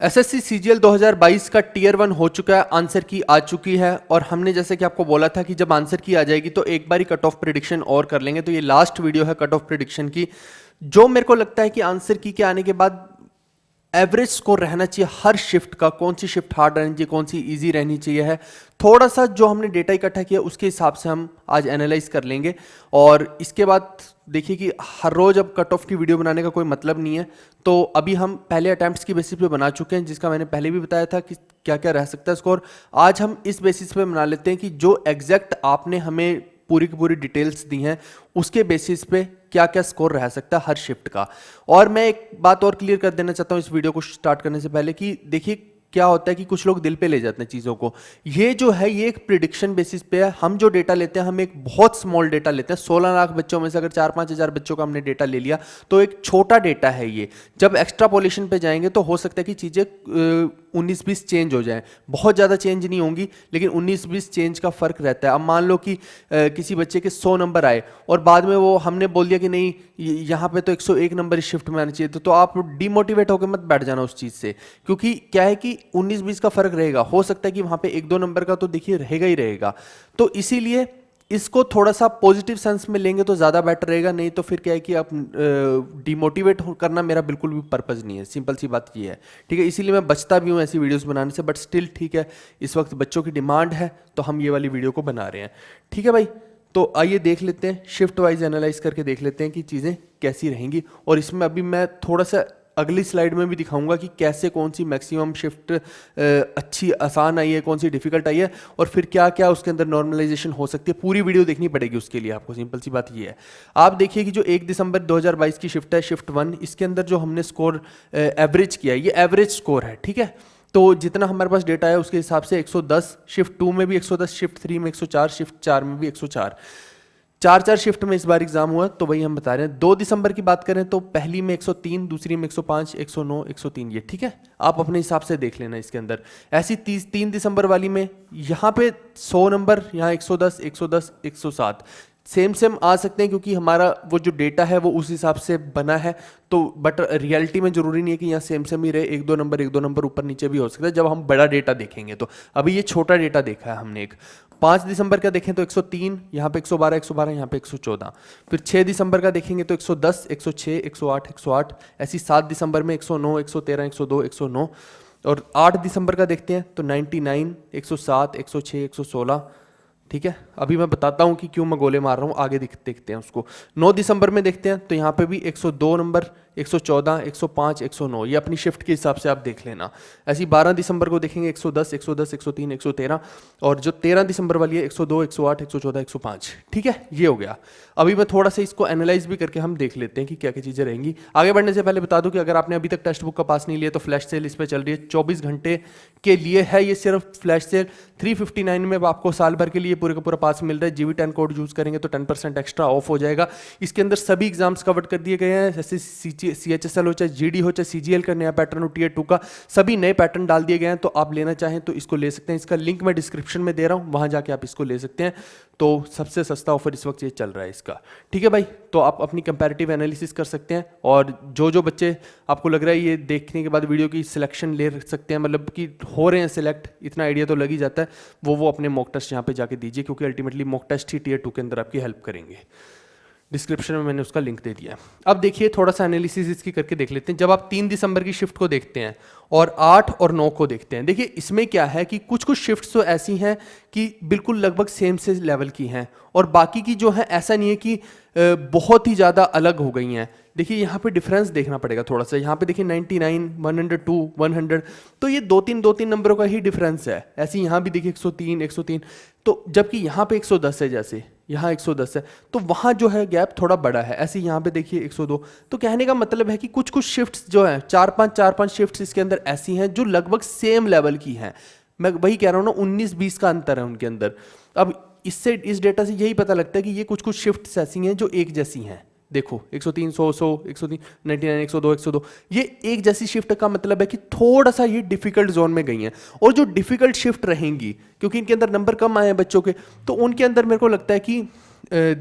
SSC CGL 2022 का tier 1 हो चुका है, आंसर की आ चुकी है। और हमने जैसे कि आपको बोला था कि जब आंसर की आ जाएगी तो एक बारी कट ऑफ प्रिडिक्शन और कर लेंगे। तो ये लास्ट वीडियो है कट ऑफ प्रिडिक्शन की। जो मेरे को लगता है कि आंसर की के आने के बाद एवरेज स्कोर रहना चाहिए हर शिफ्ट का, कौन सी शिफ्ट हार्ड रहनी चाहिए, कौन सी इजी रहनी चाहिए है, थोड़ा सा जो हमने डेटा इकट्ठा किया उसके हिसाब से हम आज एनालाइज कर लेंगे। और इसके बाद देखिए कि हर रोज अब कट ऑफ की वीडियो बनाने का कोई मतलब नहीं है। तो अभी हम पहले अटैम्प्ट्स की बेसिस पे बना चुके हैं, जिसका मैंने पहले भी बताया था कि क्या क्या रह सकता है स्कोर। आज हम इस बेसिस पे बना लेते हैं कि जो एग्जैक्ट आपने हमें पूरी की पूरी डिटेल्स दी हैं उसके बेसिस पे क्या क्या स्कोर रह सकता है हर शिफ्ट का। और मैं एक बात और क्लियर कर देना चाहता हूं इस वीडियो को स्टार्ट करने से पहले कि देखिए क्या होता है कि कुछ लोग दिल पे ले जाते हैं चीज़ों को। ये जो है ये एक प्रिडिक्शन बेसिस पे है। हम जो डेटा लेते हैं हम एक बहुत स्मॉल डेटा लेते हैं। 16 लाख बच्चों में से अगर 4-5 हज़ार बच्चों का हमने डेटा ले लिया तो एक छोटा डेटा है ये। जब एक्स्ट्रापोलेशन पे जाएंगे तो हो सकता है कि चीज़ें 19-20 चेंज हो जाएं। बहुत ज़्यादा चेंज नहीं होंगी लेकिन 19-20 चेंज का फ़र्क रहता है। अब मान लो कि किसी बच्चे के 100 नंबर आए और बाद में वो हमने बोल दिया कि नहीं यहाँ पे तो 101 नंबर इस शिफ्ट में आना चाहिए, तो आप डिमोटिवेट होकर मत बैठ जाना उस चीज़ से। क्योंकि क्या है कि 19-20 का फ़र्क रहेगा, हो सकता है कि वहाँ पे 1-2 नंबर का तो देखिए रहेगा ही रहेगा। तो इसीलिए इसको थोड़ा सा पॉजिटिव सेंस में लेंगे तो ज़्यादा बेटर रहेगा। नहीं तो फिर क्या है कि आप डिमोटिवेट करना मेरा बिल्कुल भी पर्पज़ नहीं है। सिंपल सी बात ये है, ठीक है। इसीलिए मैं बचता भी हूँ ऐसी वीडियोस बनाने से, बट स्टिल ठीक है, इस वक्त बच्चों की डिमांड है तो हम ये वाली वीडियो को बना रहे हैं, ठीक है भाई। तो आइए देख लेते हैं, शिफ्ट वाइज एनालाइज करके देख लेते हैं कि चीज़ें कैसी रहेंगी। और इसमें अभी मैं थोड़ा सा अगली स्लाइड में भी दिखाऊंगा कि कैसे कौन सी मैक्सिमम शिफ्ट अच्छी आसान आई है, कौन सी डिफिकल्ट आई है, और फिर क्या क्या उसके अंदर नॉर्मलाइजेशन हो सकती है। पूरी वीडियो देखनी पड़ेगी उसके लिए आपको। सिंपल सी बात ये है। आप देखिए कि जो 1 दिसंबर 2022 की शिफ्ट है, शिफ्ट 1, इसके अंदर जो हमने स्कोर एवरेज किया है ये एवरेज स्कोर है, ठीक है। तो जितना हमारे पास डेटा है उसके हिसाब से 110, शिफ्ट 2 में भी 110, शिफ्ट 3 में 104, शिफ्ट 4 में भी 104। 4 शिफ्ट में इस बार एग्जाम हुआ, तो वही हम बता रहे हैं। 2 दिसंबर की बात करें तो पहली में 103, दूसरी में 105, 109, 103, ये ठीक है। आप अपने हिसाब से देख लेना इसके अंदर। ऐसी 3 दिसंबर वाली में यहाँ पे 100 नंबर, यहाँ 110, 110, 107 सेम आ सकते हैं क्योंकि हमारा वो जो डेटा है वो उस हिसाब से बना है। तो बट रियलिटी में जरूरी नहीं है कि यहाँ सेम ही रहे, 1-2 नंबर ऊपर नीचे भी हो सकता है जब हम बड़ा डेटा देखेंगे। तो अभी ये छोटा डेटा देखा है हमने। एक 5 दिसंबर का देखें तो 103, यहाँ पे 112, यहाँ पे 114। फिर 6 दिसंबर का देखेंगे तो 110, 106, 108, 108। ऐसी 7 दिसंबर में 109, 113, 102, 109। और 8 दिसंबर का देखते हैं तो 99, 107, 106, 116, ठीक है। अभी मैं बताता हूं कि क्यों मैं गोले मार रहा हूं, आगे देखते हैं उसको। 9 दिसंबर में देखते हैं तो यहाँ पे भी 102 नंबर, 114, 105, 109, ये अपनी शिफ्ट के हिसाब से आप देख लेना। ऐसी 12 दिसंबर को देखेंगे 110, 110, 103, 113। और जो 13 दिसंबर वाली है 102, 108, 114, 105, ठीक है। ये हो गया। अभी मैं थोड़ा सा इसको एनालाइज भी करके हम देख लेते हैं कि क्या क्या चीज़ें रहेंगी। आगे बढ़ने से पहले बता दूं कि अगर आपने अभी तक टेक्स्ट बुक का पास नहीं लिया तो फ्लैश सेल इस पर चल रही है, 24 घंटे के लिए है ये सिर्फ फ्लैश सेल। 359 में आपको साल भर के लिए पूरे का पूरा पास मिल रहा है। GV10 कोड यूज करेंगे तो 10% एक्स्ट्रा ऑफ हो जाएगा। इसके अंदर सभी एग्जाम्स कवर कर दिए गए हैं, जैसे CHSL हो, चाहे GD हो, चाहे CGL का नया पैटर्न हो, टीयर 2 का, सभी नए पैटर्न डाल दिए गए हैं। तो आप लेना चाहें तो इसको ले सकते हैं। इसका लिंक मैं डिस्क्रिप्शन में दे रहा हूं, वहां जाके आप इसको ले सकते हैं। तो सबसे सस्ता ऑफर इस वक्त ये चल रहा है इसका, ठीक है भाई। तो आप अपनी कंपैरेटिव एनालिसिस कर सकते हैं। और जो बच्चे आपको लग रहा है ये देखने के बाद वीडियो की सिलेक्शन ले सकते हैं, मतलब कि हो रहे हैं सिलेक्ट, इतना आइडिया तो लग ही जाता है, वो अपने मॉक टेस्ट यहाँ पे जाके दीजिए, क्योंकि अल्टीमेटली मॉक टेस्ट ही टीयर 2 के अंदर आपकी हेल्प करेंगे। डिस्क्रिप्शन में मैंने उसका लिंक दे दिया है। अब देखिए थोड़ा सा एनालिसिस इसकी करके देख लेते हैं। जब आप 3 दिसंबर की शिफ्ट को देखते हैं और 8 और 9 को देखते हैं, देखिए इसमें क्या है कि कुछ शिफ्ट्स तो ऐसी हैं कि बिल्कुल लगभग सेम से लेवल की हैं, और बाकी की जो है ऐसा नहीं है कि बहुत ही ज़्यादा अलग हो गई हैं। देखिए यहाँ पे डिफरेंस देखना पड़ेगा थोड़ा सा। यहाँ पे देखिए 99, 102, 100, तो ये 2-3 नंबरों का ही डिफरेंस है। ऐसे यहाँ भी देखिए 103, 103, तो जबकि यहाँ पे 110 है, जैसे यहाँ 110 है तो वहाँ जो है गैप थोड़ा बड़ा है। ऐसे यहाँ पे देखिए 102। तो कहने का मतलब है कि कुछ शिफ्ट्स जो हैं 4-5 शिफ्ट्स इसके अंदर ऐसी हैं जो लगभग सेम लेवल की हैं। मैं वही कह रहा हूँ ना, 19-20 का अंतर है उनके अंदर। अब इससे इस डेटा से यही पता लगता है कि ये कुछ शिफ्ट्स ऐसी हैं जो एक जैसी हैं। देखो 103, 100, 103, 99, 102, 102, ये एक जैसी शिफ्ट का मतलब है कि थोड़ा सा ये डिफिकल्ट जोन में गई हैं। और जो डिफिकल्ट शिफ्ट रहेंगी, क्योंकि इनके अंदर नंबर कम आए हैं बच्चों के, तो उनके अंदर मेरे को लगता है कि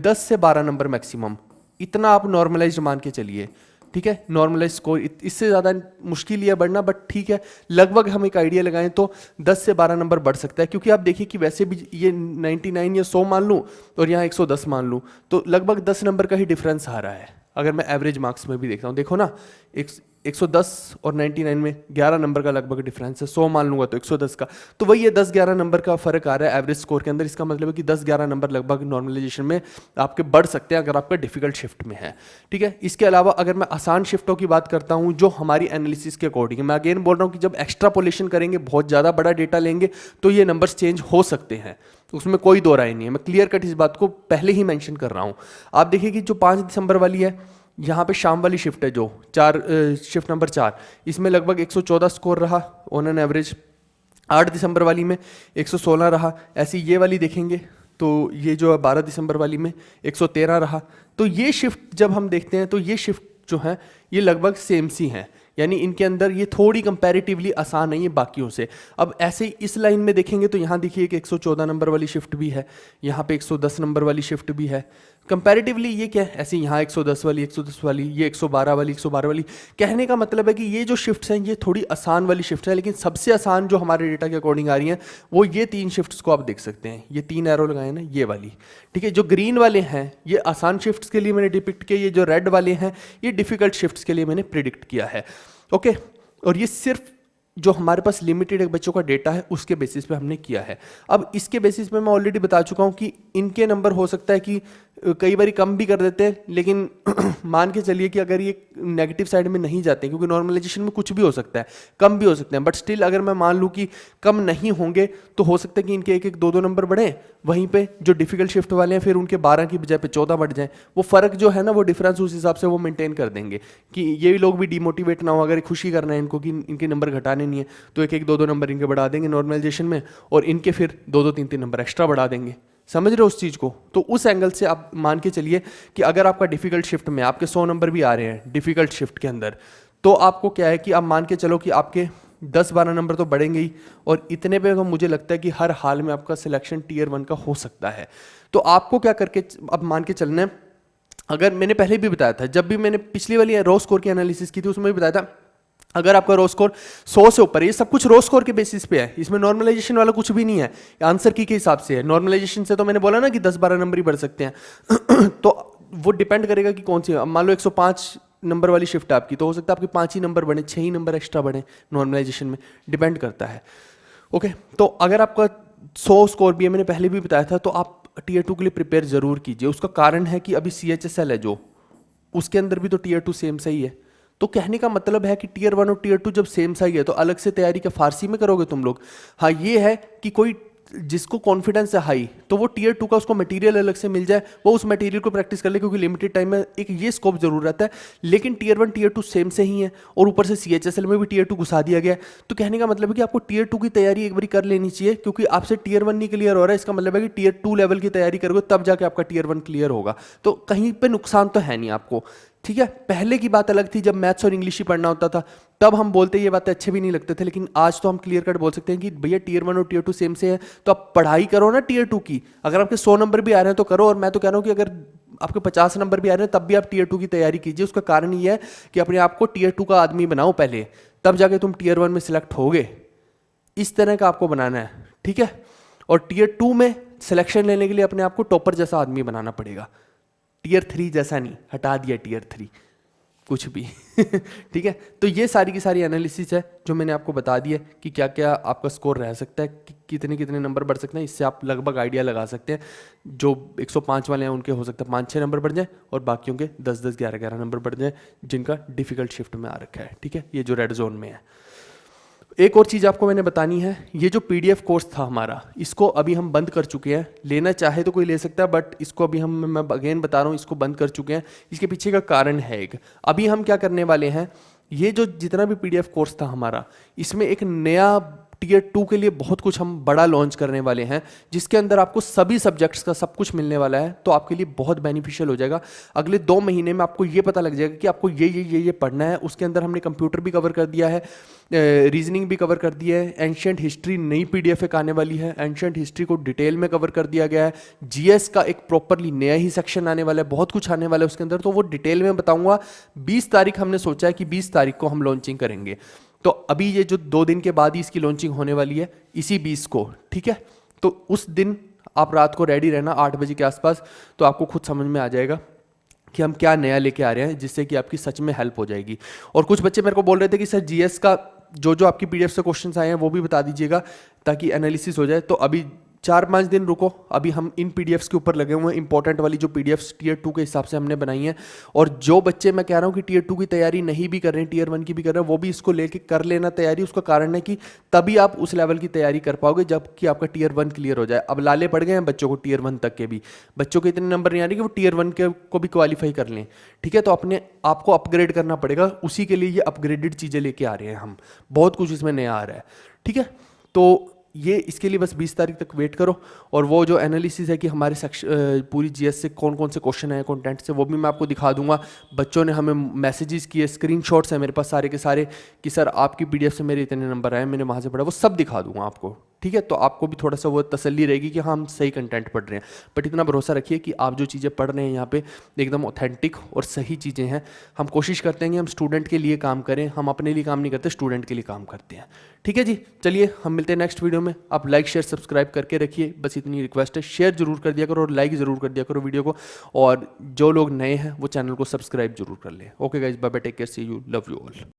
10 से 12 नंबर मैक्सिमम, इतना आप नॉर्मलाइज्ड मान के चलिए। ठीक है। नॉर्मलाइज स्कोर इससे ज़्यादा मुश्किल ही है बढ़ना, बट ठीक है, लगभग हम एक आइडिया लगाएं तो 10 से 12 नंबर बढ़ सकता है, क्योंकि आप देखिए कि वैसे भी ये 99 या 100 मान लूँ और यहाँ 110 मान लूँ तो लगभग 10 नंबर का ही डिफरेंस आ रहा है। अगर मैं एवरेज मार्क्स में भी देखता हूँ, देखो ना, 110 और 99 में 11 नंबर का लगभग डिफरेंस है। 100 मान लूंगा तो 110 का, तो वही ये 10-11 नंबर का फर्क आ रहा है एवरेज स्कोर के अंदर। इसका मतलब है कि 10-11 नंबर लगभग नॉर्मलाइजेशन में आपके बढ़ सकते हैं अगर आपका डिफिकल्ट शिफ्ट में है, ठीक है। इसके अलावा अगर मैं आसान शिफ्टों की बात करता हूं जो हमारी एनालिसिस के अकॉर्डिंग है, मैं अगेन बोल रहा हूं कि जब एक्स्ट्रापोलेशन करेंगे, बहुत ज़्यादा बड़ा डेटा लेंगे तो ये नंबर्स चेंज हो सकते हैं, उसमें कोई दो राय नहीं है। मैं क्लियर कट इस बात को पहले ही मेंशन कर रहा हूं। आप देखिए कि जो 5 दिसंबर वाली है, यहाँ पे शाम वाली शिफ्ट है जो शिफ्ट नंबर 4, इसमें लगभग 114 स्कोर रहा ऑन एन एवरेज। 8 दिसंबर वाली में 116 रहा। ऐसी ये वाली देखेंगे तो ये जो है 12 दिसंबर वाली में 113 रहा। तो ये शिफ्ट जब हम देखते हैं तो ये शिफ्ट जो है ये लगभग सेम सी हैं, यानी इनके अंदर ये थोड़ी कंपैरेटिवली आसान है ये बाकियों से। अब ऐसे ही इस लाइन में देखेंगे तो यहाँ देखिए कि 114 नंबर वाली शिफ्ट भी है, यहाँ पे 110 नंबर वाली शिफ्ट भी है। कंपैरेटिवली ये क्या है, ऐसे यहाँ 110 वाली, 110 वाली, ये 112 वाली, 112 वाली। कहने का मतलब है कि ये जो शिफ्ट्स हैं ये थोड़ी आसान वाली शिफ्ट है, लेकिन सबसे आसान जो हमारे डेटा के अकॉर्डिंग आ रही हैं वो ये 3 शिफ्ट्स को आप देख सकते हैं। ये 3 एरो लगाए ना, ये वाली, ठीक है। जो ग्रीन वाले हैं ये आसान शिफ्ट्स के लिए मैंने डिपिक्ट किया, ये जो रेड वाले हैं ये डिफिकल्ट शिफ्ट्स के लिए मैंने प्रिडिक्ट किया है, ओके। और ये सिर्फ जो हमारे पास लिमिटेड बच्चों का डेटा है उसके बेसिस पे हमने किया है। अब इसके बेसिस पे मैं ऑलरेडी बता चुका हूँ कि इनके नंबर हो सकता है कि कई बार कम भी कर देते हैं, लेकिन मान के चलिए कि अगर ये नेगेटिव साइड में नहीं जाते, क्योंकि नॉर्मलाइजेशन में कुछ भी हो सकता है, कम भी हो सकते हैं, बट स्टिल अगर मैं मान लूँ कि कम नहीं होंगे तो हो सकता है कि इनके 1-1, 2-2 नंबर बढ़े, वहीं पे जो डिफिकल्ट शिफ्ट वाले हैं फिर उनके 12 की बजाय पे 14 बढ़ जाए। वो फर्क जो है ना, वो डिफरेंस उस हिसाब से वो मेंटेन कर देंगे कि ये लोग भी डिमोटिवेट ना हो। अगर खुशी करना है इनको कि इनके नंबर घटाने नहीं है तो 1-1, 2-2 नंबर इनके बढ़ा देंगे नॉर्मलाइजेशन में, और इनके फिर 2-2, 3-3 नंबर एक्स्ट्रा बढ़ा देंगे। समझ रहे हो उस चीज़ को? तो उस एंगल से आप मान के चलिए कि अगर आपका डिफिकल्ट शिफ्ट में आपके 100 नंबर भी आ रहे हैं डिफिकल्ट शिफ्ट के अंदर, तो आपको क्या है कि आप मान के चलो कि आपके 10-12 नंबर तो बढ़ेंगे ही, और इतने पे तो मुझे लगता है कि हर हाल में आपका सिलेक्शन टियर 1 का हो सकता है। तो आपको क्या करके अब मान के चलना है, अगर मैंने पहले भी बताया था, जब भी मैंने पिछली वाली रो स्कोर की एनालिसिस की थी उसमें भी बताया था, अगर आपका रो स्कोर 100 से ऊपर, ये सब कुछ रो स्कोर के बेसिस पे है, इसमें नॉर्मलाइजेशन वाला कुछ भी नहीं है, आंसर की के हिसाब से है। नॉर्मलाइजेशन से तो मैंने बोला ना कि 10-12 नंबर ही बढ़ सकते हैं तो वो डिपेंड करेगा कि कौन सी, मान लो 105 नंबर वाली शिफ्ट है आपकी, तो हो सकता है आपके 5 ही नंबर बढ़े, 6 ही नंबर एक्स्ट्रा बढ़े नॉर्मलाइजेशन में, डिपेंड करता है, ओके। तो अगर आपका 100 स्कोर भी है, मैंने पहले भी बताया था, तो आप टीयर 2 के लिए प्रिपेयर जरूर कीजिए। उसका कारण है कि अभी CHSL है जो, उसके अंदर भी तो टीयर 2 सेम सही है। तो कहने का मतलब है कि टीयर 1 और टीयर 2 जब सेम सही है तो अलग से तैयारी क्या फारसी में करोगे तुम लोग? हाँ, ये है कि कोई जिसको कॉन्फिडेंस है हाई, तो वो टीयर 2 का उसको मटेरियल अलग से मिल जाए, वो उस मटेरियल को प्रैक्टिस कर ले, क्योंकि लिमिटेड टाइम में एक ये स्कोप जरूर रहता है। लेकिन टीयर 1 टीयर 2 सेम से ही है, और ऊपर से CHSL में भी टीयर 2 घुसा दिया गया है। तो कहने का मतलब है कि आपको टीयर 2 की तैयारी एक बार कर लेनी चाहिए, क्योंकि आपसे टीयर 1 नहीं क्लियर हो रहा है, इसका मतलब है कि टीयर 2 लेवल की तैयारी करोगे तब जाके आपका टीयर 1 क्लियर होगा। तो कहीं पे नुकसान तो है नहीं आपको, ठीक है। पहले की बात अलग थी, जब मैथ्स और इंग्लिश ही पढ़ना होता था तब हम बोलते ये बातें अच्छे भी नहीं लगते थे, लेकिन आज तो हम क्लियर कट बोल सकते हैं कि भैया टीयर 1 और टीयर 2 सेम से है, तो आप पढ़ाई करो ना टीयर 2 की। अगर आपके 100 नंबर भी आ रहे हैं तो करो, और मैं तो कह रहा हूँ कि अगर आपके 50 नंबर भी आ रहे हैं तब भी आप टीयर 2 की तैयारी कीजिए। उसका कारण ये है कि अपने आप को टीयर 2 का आदमी बनाओ पहले, तब जाके तुम टीयर 1 में सिलेक्ट होगे। इस तरह का आपको बनाना है, ठीक है। और टीयर 2 में सिलेक्शन लेने के लिए अपने आप को टॉपर जैसा आदमी बनाना पड़ेगा, टीयर 3 जैसा नहीं, हटा दिया टीयर 3 कुछ भी ठीक है। तो ये सारी की सारी एनालिसिस है जो मैंने आपको बता दी है कि क्या क्या आपका स्कोर रह सकता है, कि कितने कितने नंबर बढ़ सकते हैं। इससे आप लगभग आइडिया लगा सकते हैं। जो 105 वाले हैं उनके हो सकता है 5-6 नंबर बढ़ जाए, और बाकियों के 10-10, 11-11 नंबर बढ़ जाए जिनका डिफिकल्ट शिफ्ट में आ रखा है, ठीक है। ये जो रेड जोन में है। एक और चीज़ आपको मैंने बतानी है, ये जो PDF कोर्स था हमारा, इसको अभी हम बंद कर चुके हैं। लेना चाहे तो कोई ले सकता है, बट इसको अभी मैं अगेन बता रहा हूँ, इसको बंद कर चुके हैं। इसके पीछे का कारण है एक, अभी हम क्या करने वाले हैं, ये जो जितना भी PDF कोर्स था हमारा, इसमें एक नया टियर 2 के लिए बहुत कुछ हम बड़ा लॉन्च करने वाले हैं, जिसके अंदर आपको सभी सब्जेक्ट्स का सब कुछ मिलने वाला है। तो आपके लिए बहुत बेनिफिशियल हो जाएगा। अगले 2 महीने में आपको ये पता लग जाएगा कि आपको ये पढ़ना है। उसके अंदर हमने कंप्यूटर भी कवर कर दिया है, रीजनिंग भी कवर कर दिया है, एंशिएंट हिस्ट्री नई पीडीएफ एक आने वाली है, एंशिएंट हिस्ट्री को डिटेल में कवर कर दिया गया है, जीएस का एक प्रॉपरली नया ही सेक्शन आने वाला है, बहुत कुछ आने वाला है उसके अंदर, तो वो डिटेल में बताऊंगा। 20 तारीख हमने सोचा है कि 20 तारीख को हम लॉन्चिंग करेंगे। तो अभी ये जो 2 दिन के बाद ही इसकी लॉन्चिंग होने वाली है, इसी 20 को, ठीक है। तो उस दिन आप रात को रेडी रहना 8 बजे के आसपास, तो आपको खुद समझ में आ जाएगा कि हम क्या नया लेके आ रहे हैं, जिससे कि आपकी सच में हेल्प हो जाएगी। और कुछ बच्चे मेरे को बोल रहे थे कि सर जीएस का जो आपकी पीडीएफ से क्वेश्चंस आए हैं वो भी बता दीजिएगा ताकि एनालिसिस हो जाए। तो अभी 4-5 दिन रुको, अभी हम इन पीडीएफ्स के ऊपर लगे हुए हैं, इंपॉर्टेंट वाली जो पीडीएफ्स टियर 2 के हिसाब से हमने बनाई हैं। और जो बच्चे मैं कह रहा हूँ कि टियर 2 की तैयारी नहीं भी कर रहे हैं, टियर 1 की भी कर रहे हैं, वो भी इसको लेके कर लेना तैयारी। उसका कारण है कि तभी आप उस लेवल की तैयारी कर पाओगे जबकि आपका टियर 1 क्लियर हो जाए। अब लाले पड़ गए हैं बच्चों को टियर 1 तक के भी, बच्चों के इतने नंबर नहीं आ रहे कि वो टियर 1 के को भी क्वालिफाई कर लें, ठीक है। तो अपने आपको अपग्रेड करना पड़ेगा, उसी के लिए ये अपग्रेडेड चीज़ें लेके आ रहे हैं हम, बहुत कुछ इसमें नया आ रहा है, ठीक है। तो ये इसके लिए बस 20 तारीख तक वेट करो। और वो जो एनालिसिस है कि हमारे पूरी जीएस से कौन कौन से क्वेश्चन आए कंटेंट से, वो भी मैं आपको दिखा दूंगा। बच्चों ने हमें मैसेजेस किए, स्क्रीनशॉट्स हैं मेरे पास सारे के सारे कि सर आपकी पीडीएफ से मेरे इतने नंबर आए, मैंने वहाँ से पढ़ा, वो सब दिखा दूंगा आपको, ठीक है। तो आपको भी थोड़ा सा वो तसल्ली रहेगी कि हाँ हम सही कंटेंट पढ़ रहे हैं। बट इतना भरोसा रखिए कि आप जो चीज़ें पढ़ रहे हैं यहाँ पे एकदम ऑथेंटिक और सही चीज़ें हैं। हम कोशिश करते हैं कि हम स्टूडेंट के लिए काम करें, हम अपने लिए काम नहीं करते, स्टूडेंट के लिए काम करते हैं, ठीक है जी। चलिए हम मिलते हैं नेक्स्ट वीडियो में। आप लाइक शेयर सब्सक्राइब करके रखिए, बस इतनी रिक्वेस्ट है। शेयर जरूर कर दिया करो और लाइक जरूर कर दिया करो वीडियो को। और जो लोग नए हैं वो चैनल को सब्सक्राइब जरूर कर लें। Okay guys, bye bye, take care, see you, love you all.